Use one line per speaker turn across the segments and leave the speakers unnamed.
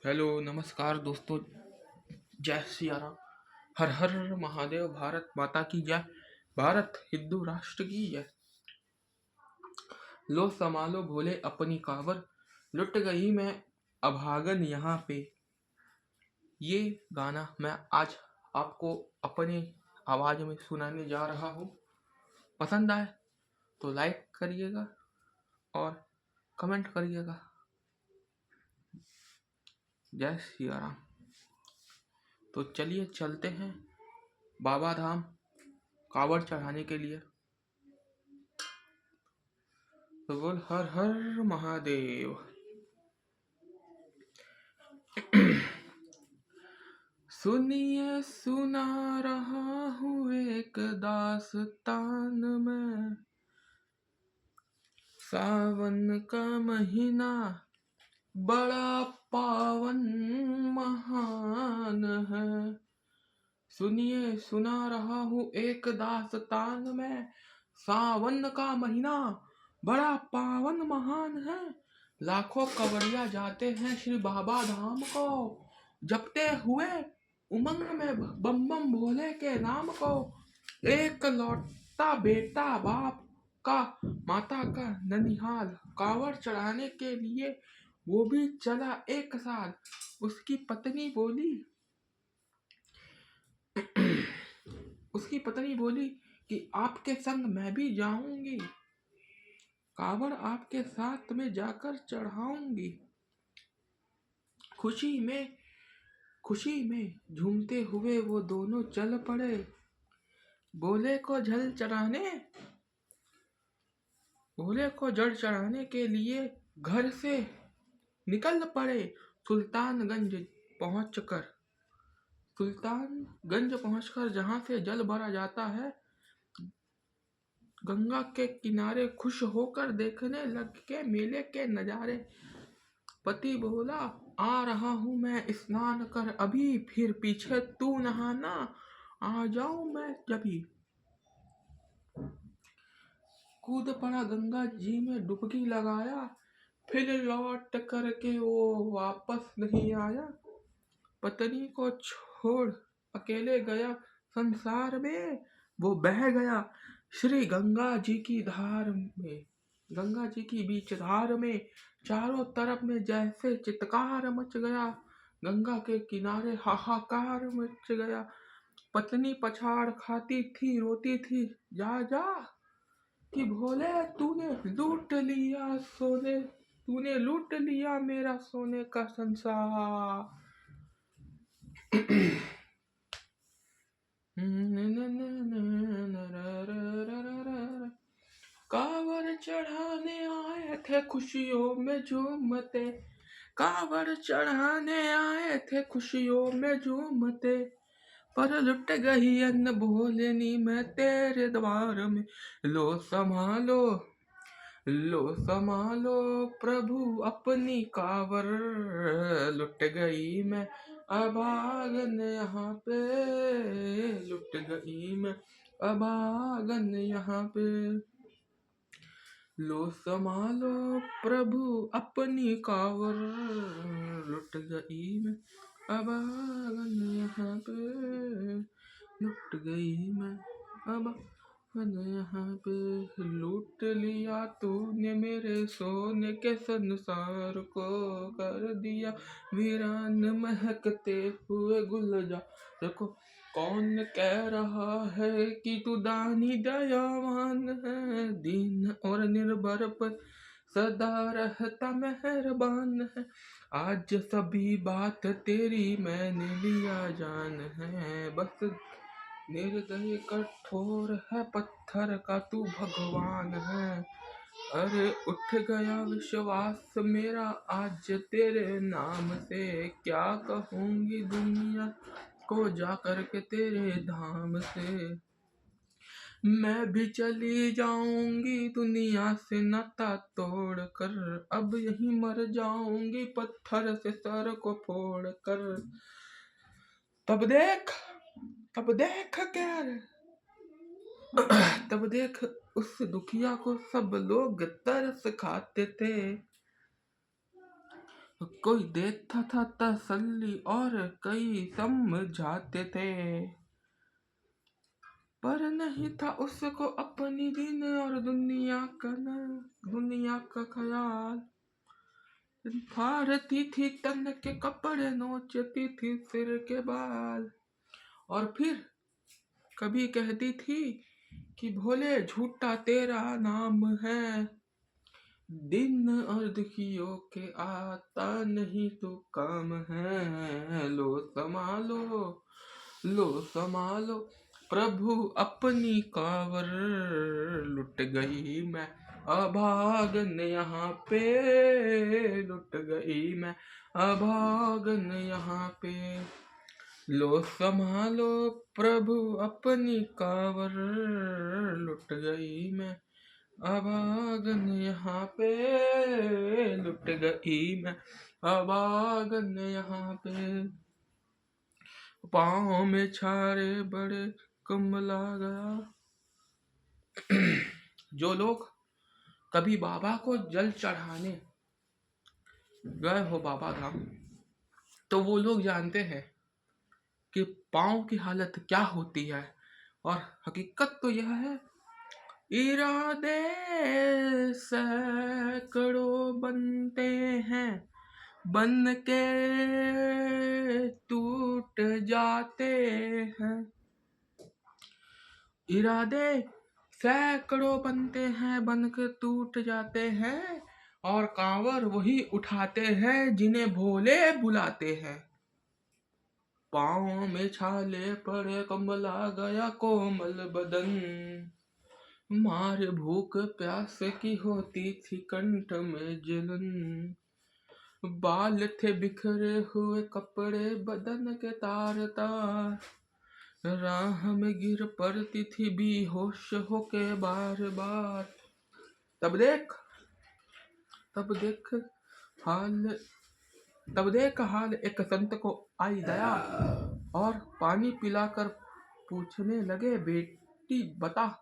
Hello नमस्कार दोस्तों। जय सिया राम। हर हर महादेव। भारत माता की जय। भारत हिंदू राष्ट्र की जय। लो संभालो भोले अपनी कावर, लुट गई मैं अभागन यहाँ पे। ये गाना मैं आज आपको अपने आवाज में सुनाने जा रहा हूँ। पसंद आए तो लाइक करिएगा और कमेंट करिएगा। जय सिया राम। तो चलिए चलते हैं बाबा धाम कावड़ चढ़ाने के लिए। तो बोल हर हर महादेव। सुनिए सुना रहा हूँ एक दास्तान में, सावन का महीना बड़ा पावन महान है। सुनिए सुना रहा हूँ एक दास्तान में, सावन का महीना बड़ा पावन महान है। लाखों कवड़िया जाते हैं श्री बाबा धाम को, जपते हुए उमंग में बम बम भोले के नाम को। एक लौटा बेटा बाप का माता का ननिहाल, कावड़ चढ़ाने के लिए वो भी चला एक साथ। उसकी पत्नी बोली कि आपके संग मैं भी जाऊंगी, कावड़ आपके साथ में जाकर चढ़ाऊंगी। खुशी में झूमते हुए वो दोनों चल पड़े भोले को जल चढ़ाने के लिए घर से निकल पड़े। सुल्तानगंज पहुंचकर जहां से जल भरा जाता है, गंगा के किनारे खुश होकर देखने लगे मेले के नजारे। पति बोला आ रहा हूं मैं स्नान कर अभी, फिर पीछे तू नहाना आ जाऊं मैं जभी। कूद पड़ा गंगा जी में डुबकी लगाया, फिर लौट करके वो वापस नहीं आया। पत्नी को छोड़ अकेले गया संसार में, वो बह गया श्री गंगा जी की बीच धार में। चारों तरफ में जैसे चित्कार मच गया, गंगा के किनारे हाहाकार मच गया। पत्नी पछाड़ खाती थी रोती थी जा जा कि भोले तूने लूट लिया मेरा सोने का संसार। कावड़ चढ़ाने आए थे खुशियों में झूमते, कावड़ चढ़ाने आए थे खुशियों में झूमते, पर लुट गई अन्न भोलेनी मैं तेरे द्वार में। लो संभालो प्रभु अपनी कावर, लुट गई मैं अभागन यहाँ पे, लुट गई मैं अभागन यहाँ पे। लो संभालो प्रभु अपनी कावर, लुट गई मैं अभागन यहाँ पे, लुट गई मैं अभागन यहाँ पे। लूट लिया तूने मेरे सोने के संसार को, कर दिया वीरान महकते हुए गुलजार को। कौन कह रहा है कि तू दानी दयावान है, दीन और निर्भर पर सदा रहता मेहरबान है। आज सभी बात तेरी मैंने लिया जान है, बस निर्दय कठोर है पत्थर का तू भगवान है। अरे उठ गया विश्वास मेरा आज तेरे नाम से, क्या कहूँगी दुनिया को जाकर के तेरे धाम से। मैं भी चली जाऊंगी दुनिया से नाता तोड़ कर, अब यहीं मर जाऊंगी पत्थर से सर को फोड़ कर। तब देख उस दुखिया को सब लोग तरस खाते थे, कोई देता था तसल्ली और कई समझाते थे, पर नहीं था उसको अपनी दिन और दुनिया का ख्याल। फाड़ती थी तन के कपड़े, नोचती थी सिर के बाल, और फिर कभी कहती थी कि भोले झूठा तेरा नाम है, दिन और दुखियों के आता नहीं तो काम है। लो संभालो प्रभु अपनी कावर, लुट गई मैं अभागन यहाँ पे, लुट गई मैं अभागन यहाँ पे। लो संभालो प्रभु अपनी कावर, लुट गई मैं अभागन यहाँ पे, लुट गई मैं अभागन यहाँ पे। पाँव में छारे बड़े कमला गया। जो लोग कभी बाबा को जल चढ़ाने गए हो बाबा धाम, तो वो लोग जानते हैं कि पाँव की हालत क्या होती है। और हकीकत तो यह है, इरादे सैकड़ों बनते हैं, बन के टूट जाते हैं। इरादे सैकड़ों बनते हैं, बन के टूट जाते हैं, और कांवर वही उठाते हैं जिन्हें भोले बुलाते हैं। पाँव में छाले पड़े कमला गया कोमल बदन, मार भूख प्यास की होती थी कंठ में जलन। बाल थे बिखरे हुए कपड़े बदन के तार तार, राह में गिर पड़ती थी बेहोश होके बार बार। तब देख हाल एक संत को आई दया, और पानी पिलाकर पूछने लगे, बेटी बता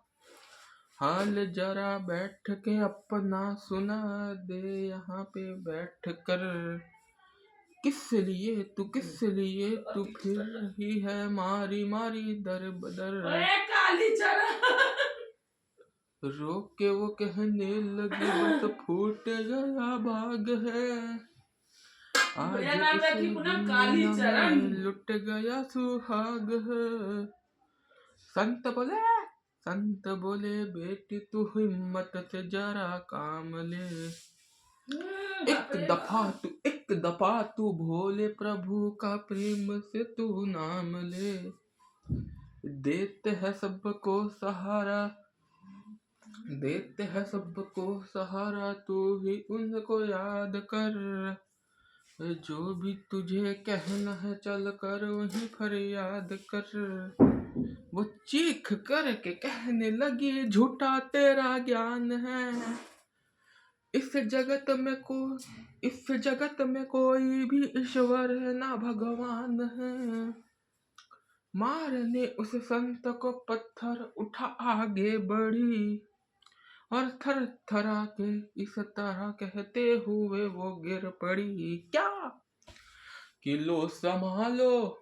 हाल जरा बैठ के अपना सुना दे यहाँ पे बैठ कर। किस लिए तू फिर रही है मारी मारी दर बदर। रोक के वो कहने लगी बस फूट गया भाग है, आज इस दुनिया में लुट गया सुहाग है। संत बोले बेटी तू हिम्मत से जरा काम ले, एक दफा तू भोले प्रभु का प्रेम से तू नाम ले। देते हैं सबको सहारा, तू ही उनको याद कर। जो भी तुझे कहना है चल कर वहीं फरियाद कर। वो चीख कर के कहने लगी झूठा तेरा ज्ञान है, इस जगत में कोई भी ईश्वर है ना भगवान है। मारने उस संत को पत्थर उठा आगे बढ़ी, और थर थरा के इस तरह कहते हुए वो गिर पड़ी। क्या कि लो संभालो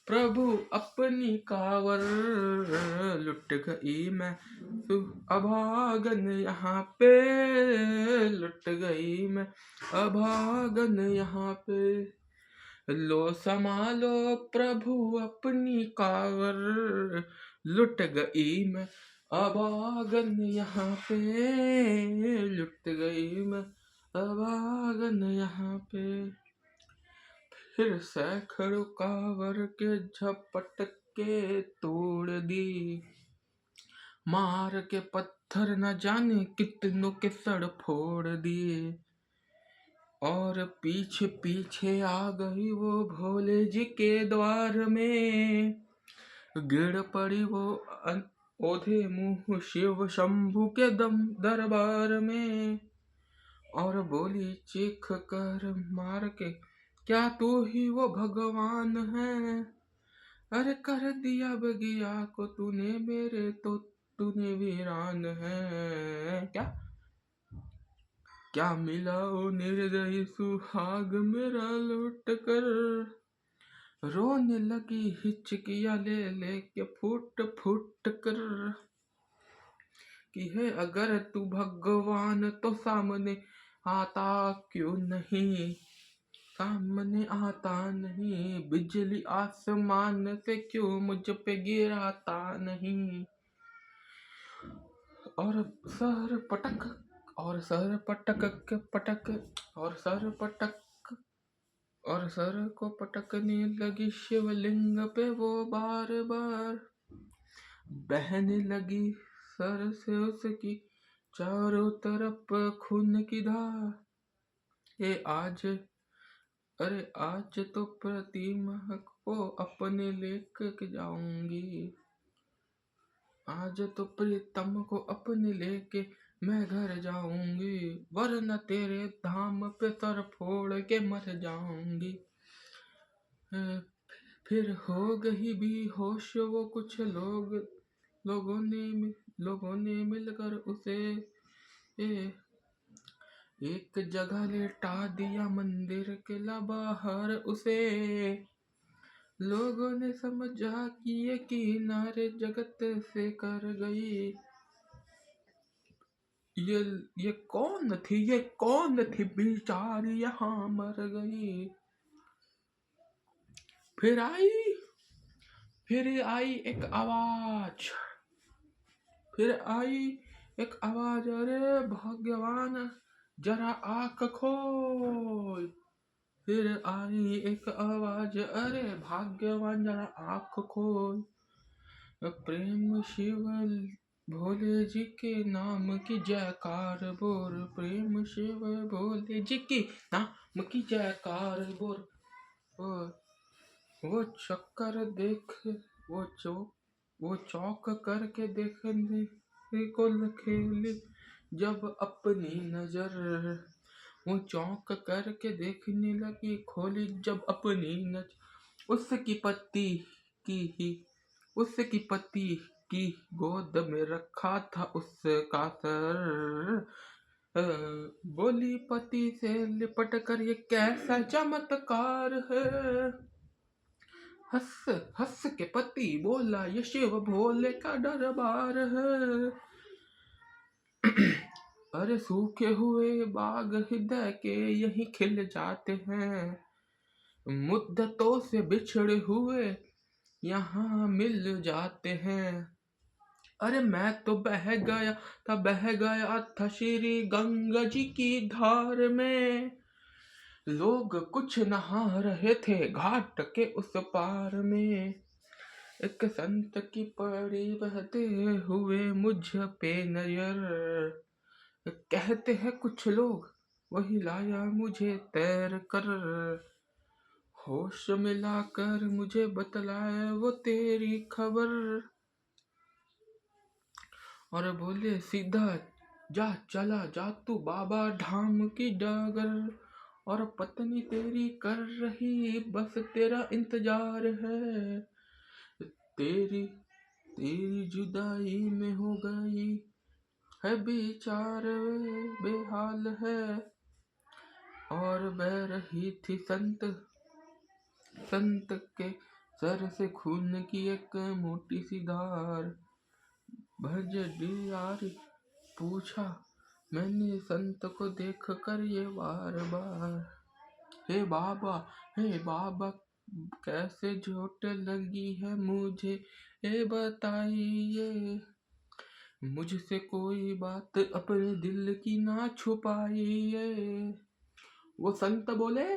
प्रभु अपनी कावर, लुट गई मैं अभागन यहाँ पे, लुट गई मैं अभागन यहाँ पे। लो संभालो प्रभु अपनी कावर, लुट गई मैं अभागन यहाँ पे, लुट गई मैं अभागन यहाँ पे। फिर सैकड़ों कावर के झपट के तोड़ दी, मार के पत्थर न जाने कितनों के सड़ फोड़ दिए। और पीछे पीछे आ गई वो भोले जी के द्वार में, गिर पड़ी वो ओधे मुँह शिव शंभू के दरबार में, और बोली चीख कर मार के क्या तू ही वो भगवान है। अरे कर दिया बगिया को तूने मेरे, तो तूने वीरान है। क्या मिला ओ निर्दयी सुहाग मेरा लौट कर। रोने लगी हिचकिया ले लेके फुट फुट कर कि है अगर तू भगवान तो सामने आता क्यों नहीं, सामने आता नहीं। बिजली आसमान से क्यों मुझ पे गिराता नहीं। और सर पटक और सर पटक के पटक और सर पटक और सर को पटकने लगी शिवलिंग पे वो बार बार। बहने लगी सर से उसकी चारों तरफ खून की धार। ये आज अरे आज तो प्रतिमा को अपने लेके जाऊंगी। आज तो प्रीतम को अपने लेके मैं घर जाऊंगी, वरना तेरे धाम पे सर फोड़ के मर जाऊंगी। फिर हो गई बेहोश वो, कुछ लोगों ने मिलकर उसे एक जगह लेटा दिया मंदिर के बाहर उसे। लोगों ने समझा कि ये किनारे जगत से कर गई। ये कौन थी बेचारी यहाँ मर गई। फिर आई एक आवाज, अरे भगवान जरा आँख खोल। फिर आई एक आवाज, अरे भाग्यवान जरा आँख खोल। प्रेम शिव भोले जी के नाम की जयकार बोल, प्रेम शिव भोले जी के नाम की जयकार बोल। वो चक्कर देख वो चौक करके देखने को खेली जब अपनी नजर। वो चौंक करके देखने लगी, खोली जब अपनी नजर। उसकी पति की गोद में रखा था उसका सर। बोली पति से लिपट कर, ये कैसा चमत्कार है। हंस के पति बोला, ये शिव भोले का दरबार है। अरे सूखे हुए बाग हृदय के यही खिल जाते हैं, मुद्दतों से बिछड़े हुए यहाँ मिल जाते हैं। अरे मैं तो बह गया था श्री गंगा जी की धार में। लोग कुछ नहा रहे थे घाट के उस पार में। एक संत की पड़ी बहते हुए मुझ पे नजर। कहते हैं कुछ लोग वही लाया मुझे तैर कर। होश मिलाकर मुझे बतलाए वो तेरी खबर। और बोले सीधा चला जा तू बाबा धाम की डगर। और पत्नी तेरी कर रही बस तेरा इंतजार है। तेरी जुदाई में हो गई है बेचारे बेहाल है। और बह रही थी संत के सर से खून की एक मोटी सी धार। भजडियारी पूछा मैंने संत को देख कर ये बार बार। हे बाबा कैसे चोट लगी है मुझे ये बताइए। मुझसे कोई बात अपने दिल की ना छुपाइए। वो संत बोले,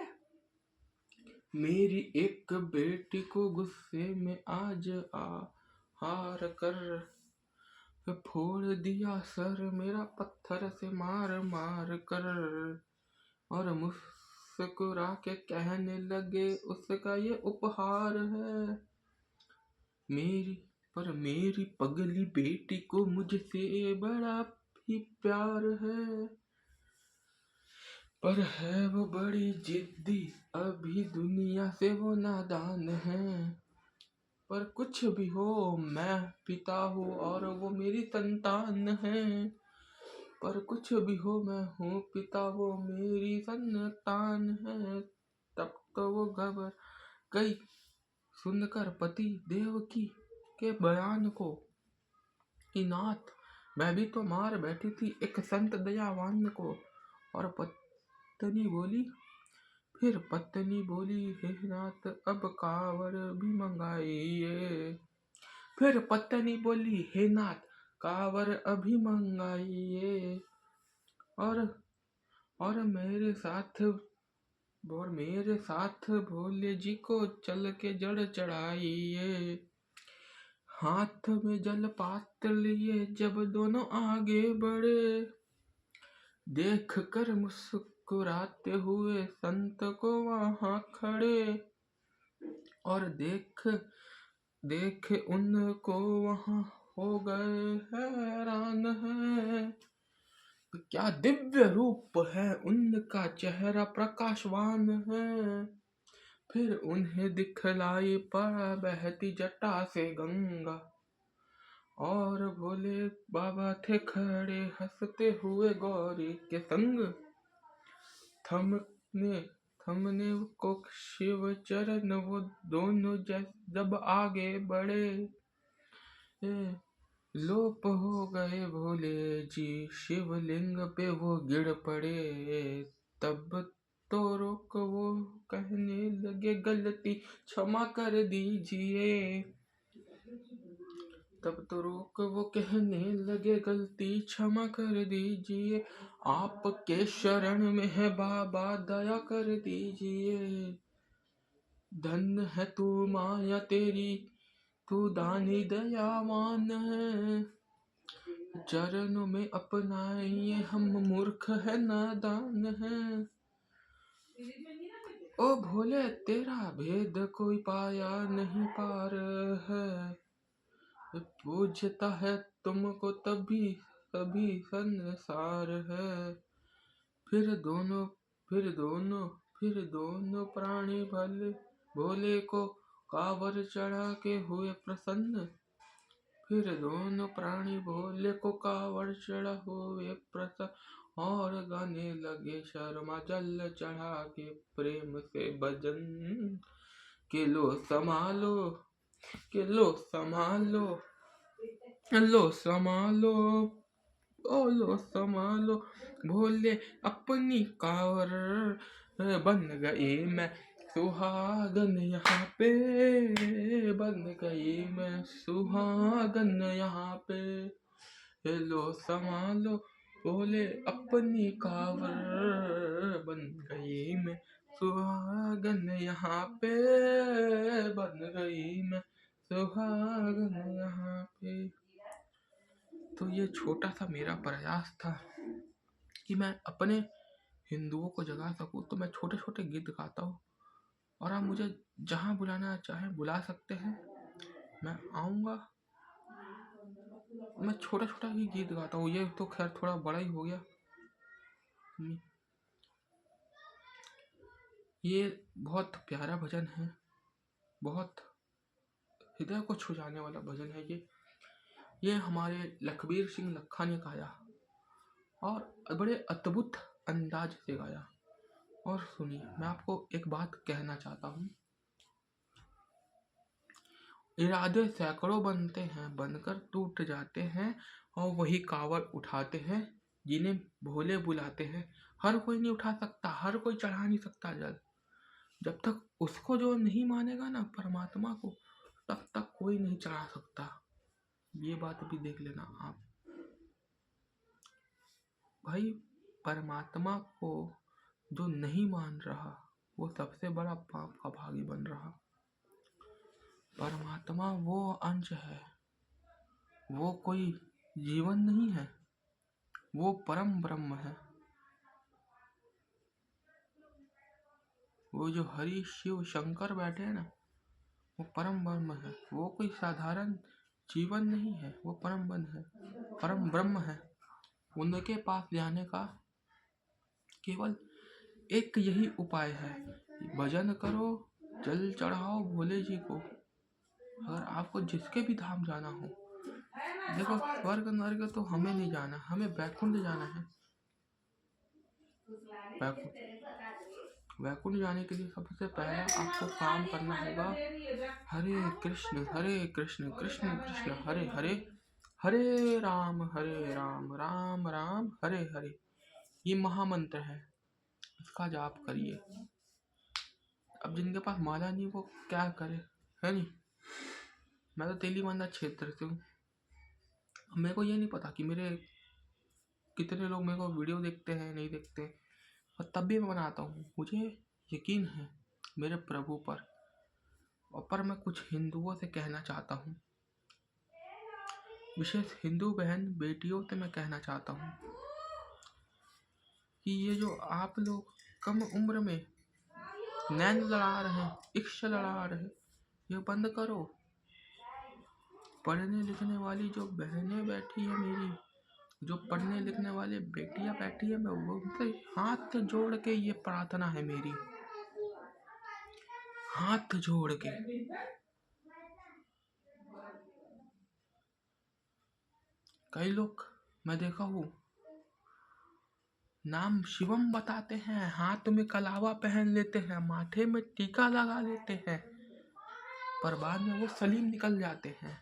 मेरी एक बेटी को गुस्से में आज हार कर फोड़ दिया सर मेरा पत्थर से मार मार कर। और मुस्कुरा के कहने लगे उसका ये उपहार है। मेरी पगली बेटी को मुझसे बड़ा ही प्यार है। पर है वो बड़ी जिद्दी, अभी दुनिया से वो नादान है। पर कुछ भी हो मैं पिता हूँ और वो मेरी संतान है। पर कुछ भी हो मैं हूँ पिता, वो मेरी संतान है। तब तो वो घबर गई सुनकर पति देवकी के बयान को कि नाथ, मैं भी तो मार बैठी थी एक संत दयावान को। और पत्नी बोली, फिर पत्नी बोली, हे नाथ अब कांवर भी मंगाइए। फिर पत्नी बोली, हे नाथ कांवर अभी मंगाइए। और और मेरे साथ भोले जी को चल के जड़ चढ़ाइए। हाथ में जल पात्र लिए जब दोनों आगे बढ़े, देख कर मुस्कुराते हुए संत को वहां खड़े। और देख उनको वहां हो गए हैरान है। क्या दिव्य रूप है उनका, चेहरा प्रकाशवान है। फिर उन्हें दिखलाई पड़ा बहती जटा से गंगा। और भोले बाबा थे खड़े हंसते हुए गौरी के संग। थमने को शिव चरण वो दोनों जब आगे बढ़े, लोप हो गए भोले जी शिवलिंग पे वो गिर पड़े। तब तो रोक वो कहने लगे गलती क्षमा कर दीजिए। तब तो रोक वो कहने लगे गलती क्षमा कर दीजिए। आपके शरण में है बाबा दया कर दीजिए। धन है तू माया तेरी, तू दानी दयावान है। चरणों में अपनाइए हम मूर्ख है नादान है। ओ भोले तेरा भेद कोई पाया नहीं पार है। पूजता है तुमको तभी संसार है। फिर दोनों प्राणी भोले को कांवर चढ़ा के हुए प्रसन्न। फिर दोनों प्राणी भोले को कांवर चढ़ा हुए प्रसन्न। और गाने लगे शर्मा जल चढ़ा के प्रेम से भजन। के लो संभालो भोले अपनी कांवर बन गई मैं सुहागन यहाँ पे। बन गई मैं सुहागन यहाँ पे। लो संभालो भोले अपनी कांवर बन गई मैं सुहागन यहाँ पे। बन गई मैं सुहागन यहाँ पे। तो ये छोटा सा मेरा प्रयास था कि मैं अपने हिंदुओं को जगा सकूं। तो मैं छोटे छोटे गीत गाता हूँ और आप मुझे जहाँ बुलाना चाहें बुला सकते हैं, मैं आऊँगा। मैं छोटा छोटा ही गीत गाता हूँ, ये तो खैर थोड़ा बड़ा ही हो गया। ये बहुत प्यारा भजन है, बहुत हृदय को छू जाने वाला भजन है। ये हमारे लखबीर सिंह लखा ने गाया और बड़े अद्भुत अंदाज से गाया। और सुनिए, मैं आपको एक बात कहना चाहता हूँ। इरादे सैकड़ों बनते हैं, बनकर टूट जाते हैं, और वही कांवड़ उठाते हैं जिन्हें भोले बुलाते हैं। हर कोई नहीं उठा सकता, हर कोई चढ़ा नहीं सकता जल। जब तक उसको जो नहीं मानेगा ना, परमात्मा को, तब तक कोई नहीं चढ़ा सकता। ये बात भी देख लेना आप भाई। परमात्मा को जो नहीं मान रहा, वो सबसे बड़ा पाप का भागी बन रहा। परमात्मा वो अंश है, वो कोई जीवन नहीं है, वो परम ब्रह्म है। वो जो हरि शिव शंकर बैठे हैं ना, वो परम ब्रह्म है। वो कोई साधारण जीवन नहीं है, वो परम ब्रह्म है। उनके पास जाने का केवल एक यही उपाय है, भजन करो, जल चढ़ाओ भोले जी को। अगर आपको जिसके भी धाम जाना हो, देखो स्वर्ग नर्क तो हमें नहीं जाना, हमें वैकुंठ जाना है। वैकुंठ जाने के लिए सबसे पहला आपको काम करना होगा हरे कृष्ण कृष्ण कृष्ण हरे हरे, हरे राम राम राम हरे हरे। ये महामंत्र है, इसका जाप करिए। अब जिनके पास माला नहीं वो क्या करे, है नहीं। मैं तो तेलीबांधा क्षेत्र से हूँ, मेरे को ये नहीं पता कि मेरे कितने लोग मेरे को वीडियो देखते हैं नहीं देखते, और तब भी मैं बनाता हूँ। मुझे यकीन है मेरे प्रभु पर, और पर मैं कुछ हिंदुओं से कहना चाहता हूँ, विशेष हिंदू बहन बेटियों से मैं कहना चाहता हूँ कि ये जो आप लोग कम उम्र में नैन लड़ा रहे हैं, इश्क लड़ा रहे हैं, ये बंद करो। पढ़ने लिखने वाली जो बहनें बैठी है मेरी, जो पढ़ने लिखने वाले बेटियां बैठी है, मैं वो उनसे हाथ जोड़ के ये प्रार्थना है मेरी, हाथ जोड़ के। कई लोग मैं देखा हूँ नाम शिवम बताते हैं, हाथ में कलावा पहन लेते हैं, माथे में टीका लगा लेते हैं, पर बाद में वो सलीम निकल जाते हैं।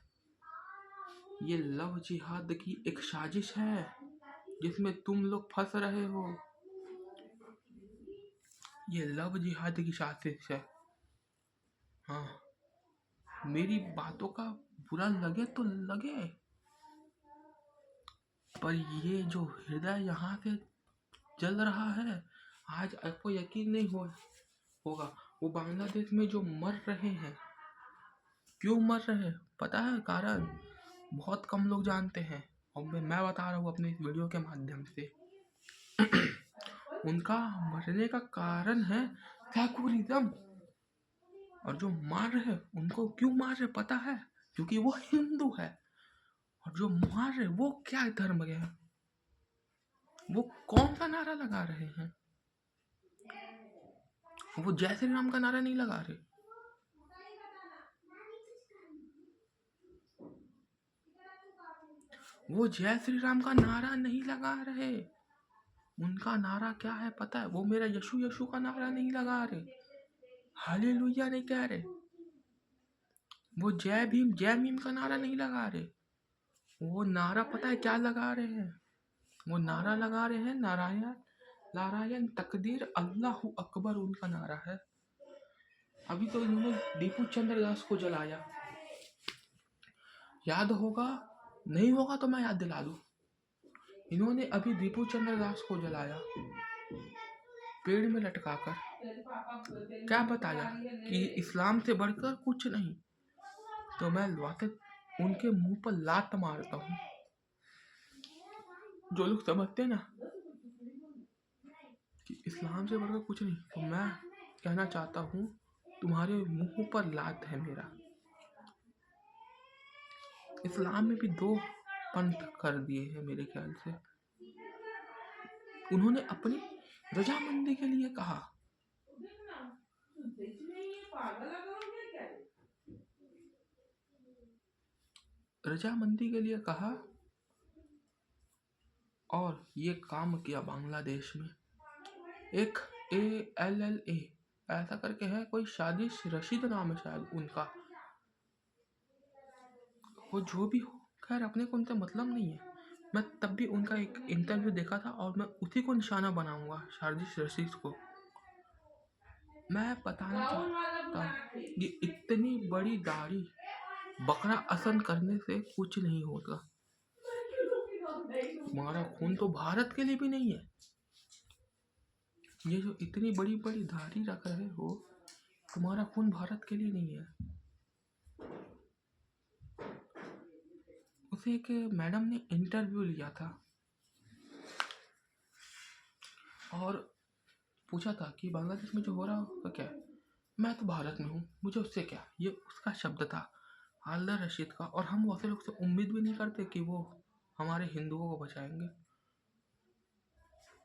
ये लव जिहाद की एक साजिश है जिसमें तुम लोग फंस रहे हो। ये लव जिहाद की साजिश है। हाँ, मेरी बातों का बुरा लगे तो लगे, पर ये जो हृदय यहाँ से जल रहा है, आज आपको यकीन नहीं होगा वो बांग्लादेश में जो मर रहे हैं, क्यों मर रहे हैं पता है? कारण बहुत कम लोग जानते हैं, और मैं बता रहा हूँ अपने इस वीडियो के माध्यम से। उनका मरने का कारण है सेकुलरिज्म, और जो मार रहे उनको क्यों मार रहे पता है? क्योंकि वो हिंदू है। और जो मार रहे वो क्या धर्म के हैं, वो कौन सा नारा लगा रहे हैं? वो जय श्री राम का नारा नहीं लगा रहे, वो जय श्री राम का नारा नहीं लगा रहे। उनका नारा क्या है पता है? वो मेरा यशु यशु का नारा नहीं लगा रहे, हालेलुया नहीं कह रहे, वो जय भीम का नारा नहीं लगा रहे। वो नारा पता है क्या लगा रहे हैं? वो नारा लगा रहे हैं नारायण नारायण तकदीर अल्लाहू अकबर, उनका नारा है। अभी तो इन्होंने दीपू चंद्र दास को जलाया, याद होगा, नहीं होगा तो मैं याद दिला दूं। इन्होंने अभी दीपू चंद्र दास को जलाया पेड़ में लटकाकर, क्या बताया कि इस्लाम से बढ़कर कुछ नहीं। तो मैं वाकई उनके मुंह पर लात मारता हूँ। जो लोग समझते ना कि इस्लाम से बढ़कर कुछ नहीं, तो मैं कहना चाहता हूँ तुम्हारे मुंह पर लात है मेरा। इस्लाम में भी 2 पंथ कर दिए हैं मेरे ख्याल से। उन्होंने अपनी रजामंदी के लिए कहा, रजामंदी के लिए कहा, और ये काम किया बांग्लादेश में। एक ALLA ऐसा करके है, कोई शादिश रशीद नाम है शायद उनका। वो जो भी हो, खैर अपने को उनसे मतलब नहीं है। मैं तब भी उनका एक इंटरव्यू देखा था, और मैं उसी को निशाना बनाऊंगा, शादिश रशीद को। मैं बताना चाहता हूँ कि इतनी बड़ी दाढ़ी बकरा असन करने से कुछ नहीं होता। तुम्हारा खून तो भारत के लिए भी नहीं है। ये जो इतनी बड़ी बड़ी दाढ़ी रख रहे हो, तुम्हारा खून भारत के लिए नहीं है। उसे एक मैडम ने इंटरव्यू लिया था और पूछा था कि बांग्लादेश में जो हो रहा है क्या है? मैं तो भारत में हूँ, मुझे उससे क्या, ये उसका शब्द था हालदार रशीद का। और हम वैसे लोग से उम्मीद भी नहीं करते कि वो हमारे हिंदुओं को बचाएंगे,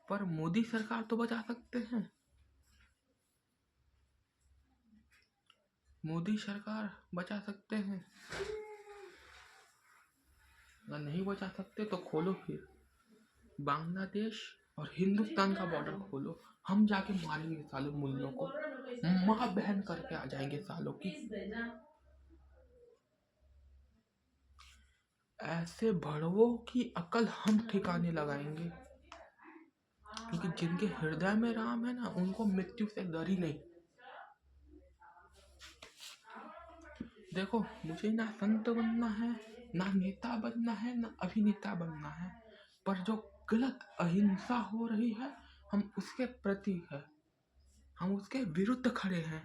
पर मोदी सरकार तो बचा सकते हैं। मोदी सरकार बचा सकते हैं। अगर नहीं बचा सकते तो खोलो फिर बांग्लादेश और हिंदुस्तान का बॉर्डर खोलो, हम जाके मारेंगे सालों मुल्लों को, माँ बहन करके आ जाएंगे सालों की। ऐसे भड़वों की अकल हम ठिकाने लगाएंगे, क्योंकि जिनके हृदय में राम है ना, उनको मृत्यु से डर ही नहीं। देखो, मुझे ना संत बनना है, ना नेता बनना है, ना अभिनेता बनना है, पर जो गलत अहिंसा हो रही है हम उसके प्रति है, हम उसके विरुद्ध खड़े हैं।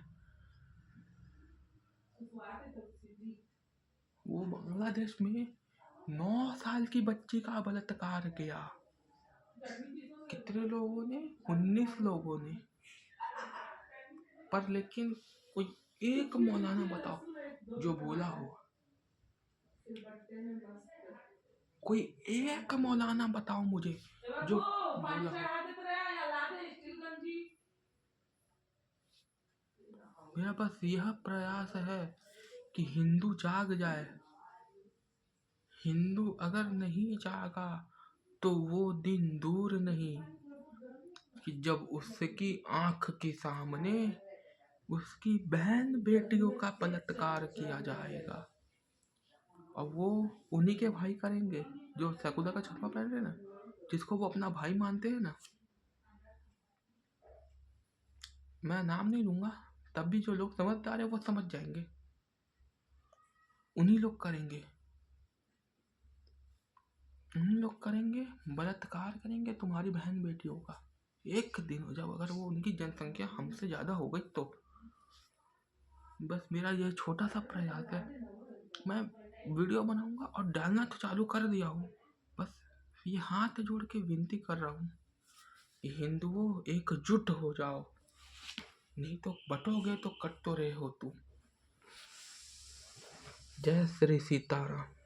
वो बांग्लादेश में 9 साल की बच्ची का बलात्कार किया, कितने लोगों ने? 19 लोगों ने। पर लेकिन कोई एक मौलाना बताओ जो बोला हो, कोई एक मौलाना बताओ मुझे जो बोला हो। मेरा बस यह प्रयास है कि हिंदू जाग जाए। हिंदू अगर नहीं जागा तो वो दिन दूर नहीं कि जब उसकी आंख के सामने उसकी बहन बेटियों का बलात्कार किया जाएगा, और वो उन्हीं के भाई करेंगे जो सेकुलर का छत्ता पहन रहे ना, जिसको वो अपना भाई मानते हैं ना। मैं नाम नहीं लूंगा, तब भी जो लोग समझदार है वो समझ जाएंगे। उन्हीं लोग करेंगे, उन्हीं लोग करेंगे, बलात्कार करेंगे तुम्हारी बहन बेटियों का। एक दिन जब अगर वो उनकी जनसंख्या हमसे ज़्यादा हो गई तो। बस मेरा यह छोटा सा प्रयास है। मैं वीडियो बनाऊंगा और डालना तो चालू कर दिया हूँ। बस ये हाथ जोड़ के विनती कर रहा हूँ, हिंदुओं एकजुट हो जाओ, नहीं तो बटोगे तो कट तो रहे हो तुम। जय श्री सीताराम।